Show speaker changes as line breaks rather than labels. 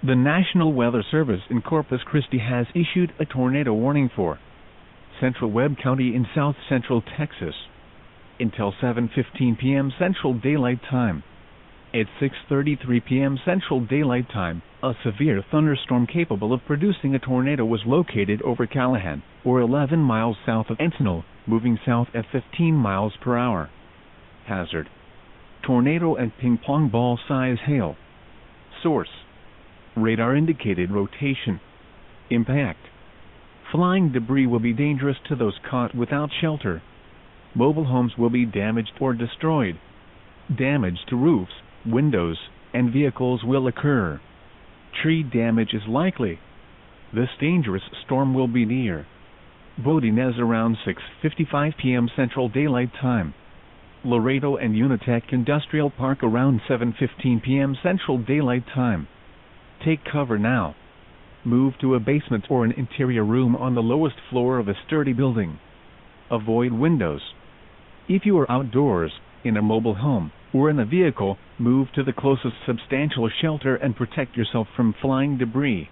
The National Weather Service in Corpus Christi has issued a tornado warning for central Webb County in south-central Texas until 7:15 p.m. Central Daylight Time. At 6:33 p.m. Central Daylight Time, a severe thunderstorm capable of producing a tornado was located over Callaghan, or 11 miles south of Encinal, moving south at 15 miles per hour. Hazard: tornado and ping-pong ball size hail. Source: radar indicated rotation. Impact: flying debris will be dangerous to those caught without shelter. Mobile homes will be damaged or destroyed. Damage to roofs, windows, and vehicles will occur. Tree damage is likely. This dangerous storm will be near BULLETIN as around 6:55 p.m. Central Daylight Time. Laredo and Unitech Industrial Park around 7:15 p.m. Central Daylight Time. Take cover now. Move to a basement or an interior room on the lowest floor of a sturdy building. Avoid windows. If you are outdoors, in a mobile home, or in a vehicle, move to the closest substantial shelter and protect yourself from flying debris.